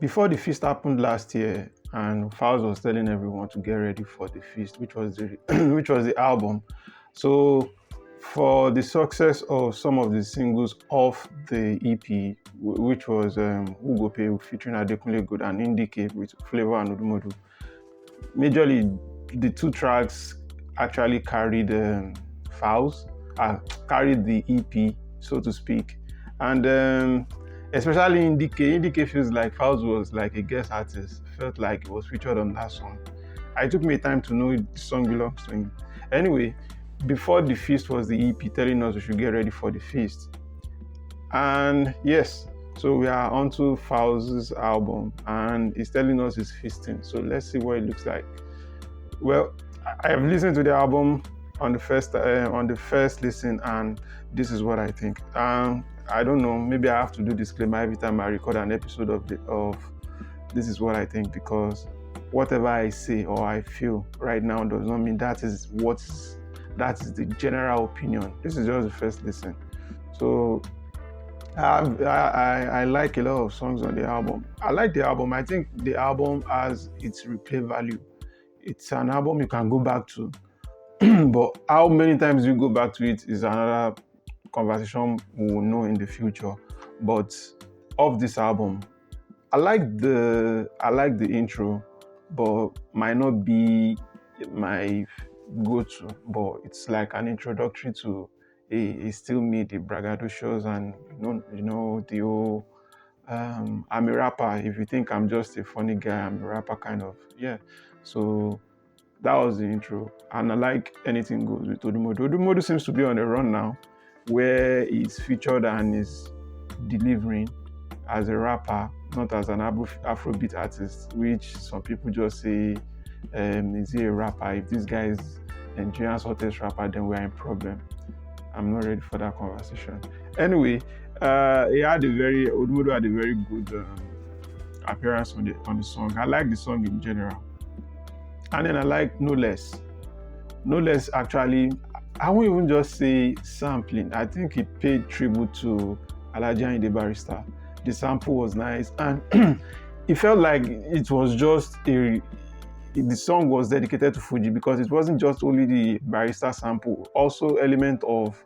Before the feast happened last year, and Falz was telling everyone to get ready for the feast, which was the which was the album. So for the success of some of the singles off the EP, which was Ugope featuring Adekunle Gold and Indicate with Flavor and Odumodu, majorly the two tracks actually carried Falz, carried the EP, so to speak. And especially Indicate feels like Falz was like a guest artist, felt like it was featured on that song. I took me time to know the song belongs to him. Anyway, before the feast was the EP telling us we should get ready for the feast. And yes, so we are onto Falz's album and he's telling us he's feasting. So let's see what it looks like. Well, I have listened to the album on the first listen, and this is what I think. I don't know. Maybe I have to do disclaimer every time I record an episode of this is what I think, because whatever I say or I feel right now does not mean that is the general opinion. This is just the first listen. So I like a lot of songs on the album. I like the album. I think the album has its replay value. It's an album you can go back to. But how many times you go back to it is another conversation we will know in the future. But of this album, I like the intro, but might not be my go-to. But it's like an introductory to a still me, the braggadocios, and the whole I'm a rapper. If you think I'm just a funny guy, I'm a rapper kind of. Yeah. So that was the intro. And I like Anything Goes with Odumodu. Odumodu seems to be on the run now, where he's featured and is delivering as a rapper, not as an Afrobeat artist, which some people just say, is he a rapper? If this guy is Nigerian's hottest rapper, then we're in problem. I'm not ready for that conversation. Anyway, Odumodu had a very good appearance on the song. I like the song in general. And then I like No Less. No Less actually, I won't even just say sampling. I think it paid tribute to Alhaji Ayinde Barrister. The sample was nice, and it felt like it was just the song was dedicated to Fuji, because it wasn't just only the Barrister sample, also element of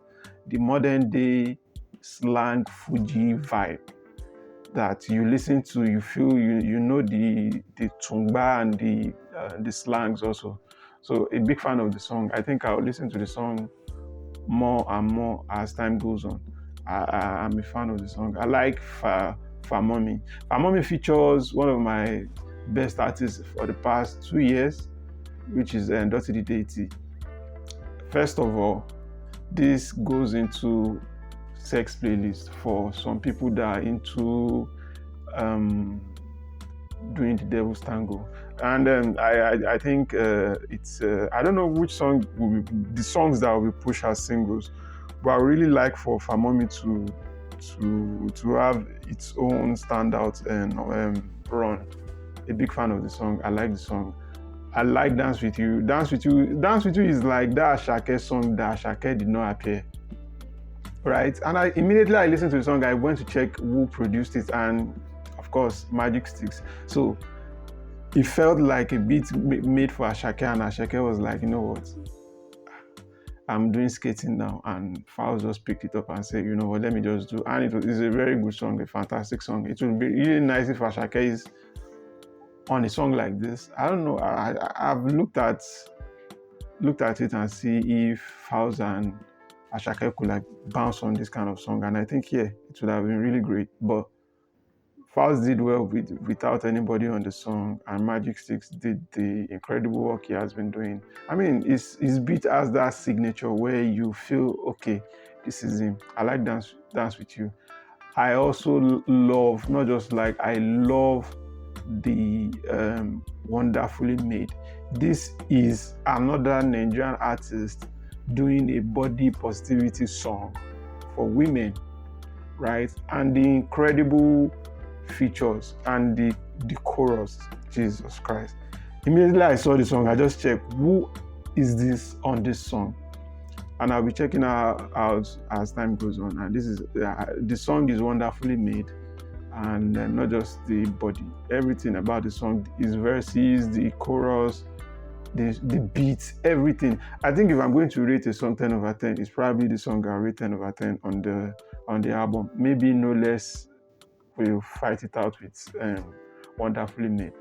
the modern day slang Fuji vibe that you listen to, you feel you know the tungba and the slangs also. So a big fan of the song. I think I'll listen to the song more and more as time goes on. I'm a fan of the song. I like Famomi. Famomi features one of my best artists for the past 2 years, which is Dotty the Deity. First of all, this goes into sex playlist for some people that are into doing the devil's tango. And I think it's I don't know which song will be the songs that will be pushed as singles, but I really like for Famomi to have its own standout and run. A big fan of the song. I like the song. I like Dance With You. Dance With You is like that Ashake song that Ashake did not appear. Right? And I listened to the song, I went to check who produced it, and of course, Magic Sticks. So it felt like a beat made for Ashake, and Ashake was like, you know what? I'm doing skating now, and Falz just picked it up and said, you know what, let me just do. And it's a very good song, a fantastic song. It would be really nice if Ashake is on a song like this. I don't know. I've looked at it and see if Falz and Ashake could like bounce on this kind of song, and I think it would have been really great. But Falz did well without anybody on the song, and Magic Sticks did the incredible work he has been doing. I mean, his beat has that signature where you feel, okay, this is him. I like Dance With You. I also love, not just like, I love the Wonderfully Made. This is another Nigerian artist doing a body positivity song for women, right? And the incredible features and the chorus, Jesus Christ. Immediately I saw the song, I just checked, who is this on this song? And I'll be checking out as time goes on. And this is the song is Wonderfully Made. and not just the body. Everything about the song, his verses, the chorus, the beats, everything. I think if I'm going to rate a song 10 over 10, it's probably the song I rate 10 over 10 on the album. Maybe no less. Will fight it out with Wonderfully Made.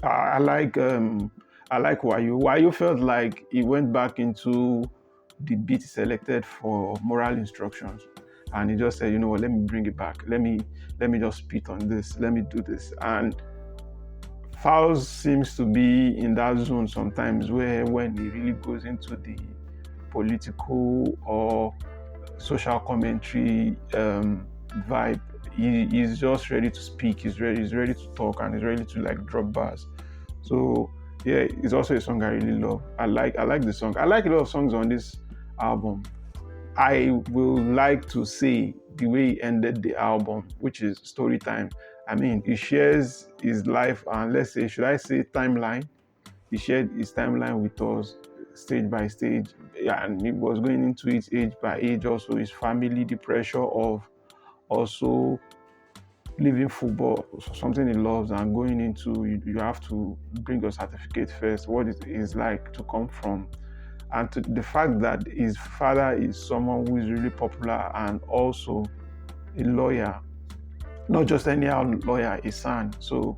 I like Wayo. Wayo felt like he went back into the beat selected for moral instructions, and he just said, you know what, let me bring it back. Let me just spit on this. Let me do this. And Falz seems to be in that zone sometimes where when he really goes into the political or social commentary vibe, he's just ready to speak, he's ready to talk, and he's ready to like drop bars. So yeah, it's also a song I really love. I like the song. I like a lot of songs on this album. I will like to say the way he ended the album, which is story time. I mean, he shares his life and let's say, should I say timeline? He shared his timeline with us stage by stage, and he was going into it age by age, also his family, the pressure of also leaving football, something he loves, and going into you have to bring your certificate first, what it is like to come from, and to the fact that his father is someone who is really popular and also a lawyer, not just any lawyer, a son. So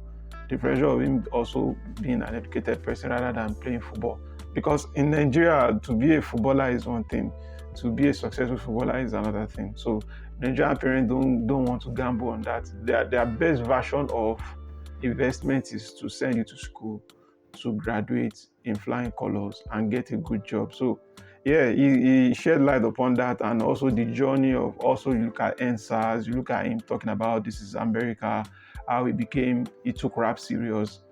the pressure of him also being an educated person rather than playing football. Because in Nigeria, to be a footballer is one thing, to be a successful footballer is another thing. So Nigerian parents don't want to gamble on that. Their best version of investment is to send you to school, to graduate in flying colors and get a good job. So yeah, he shed light upon that, and also the journey of, also you look at NSAS, you look at him talking about this is America, how he took rap serious,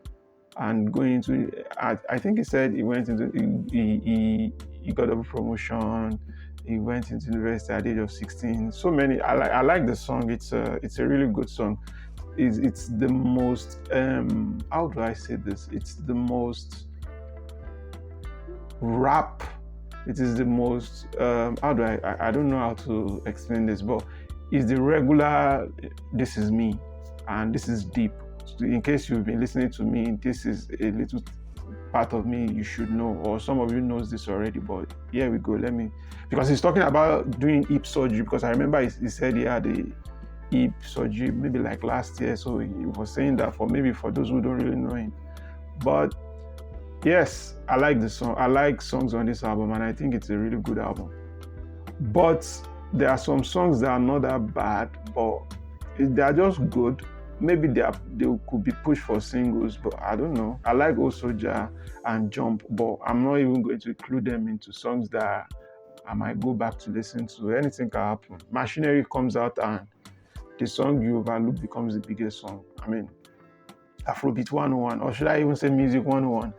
and going into, I think he said he went into, he got a promotion, he went into university at the age of 16. So many, I like the song. It's a really good song. It's the most, how do I say this? It's the most rap. It is the most, how do I don't know how to explain this, but it's the regular, this is me, and this is deep. In case you've been listening to me, this is a little part of me you should know, or some of you knows this already, but here we go. Because he's talking about doing hip surgery, because I remember he said he had a hip surgery maybe like last year, so he was saying that for those who don't really know him. But yes, I like the song. I like songs on this album, and I think it's a really good album. But there are some songs that are not that bad, but they are just good. Maybe they could be pushed for singles, but I don't know. I like Old Soldier and Jump, but I'm not even going to include them into songs that I might go back to listen to. Anything can happen. Machinery comes out and the song you overlook becomes the biggest song. I mean, Afrobeat 101, or should I even say Music 101?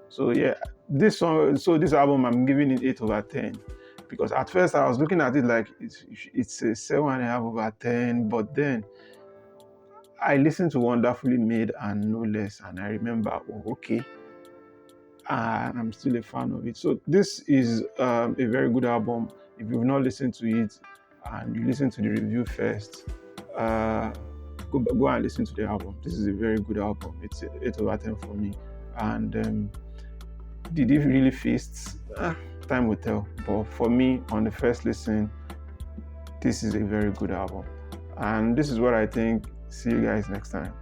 So yeah, this album, I'm giving it 8 over 10. Because at first I was looking at it like it's a 7.5 over 10, but then I listened to Wonderfully Made and No Less, and I remember, oh, okay, and I'm still a fan of it. So this is a very good album. If you've not listened to it and you listen to the review first, go and listen to the album. This is a very good album. It's 8 over 10 for me. And did it really feast? Time will tell. But for me, on the first listen, this is a very good album. And this is what I think. See you guys next time.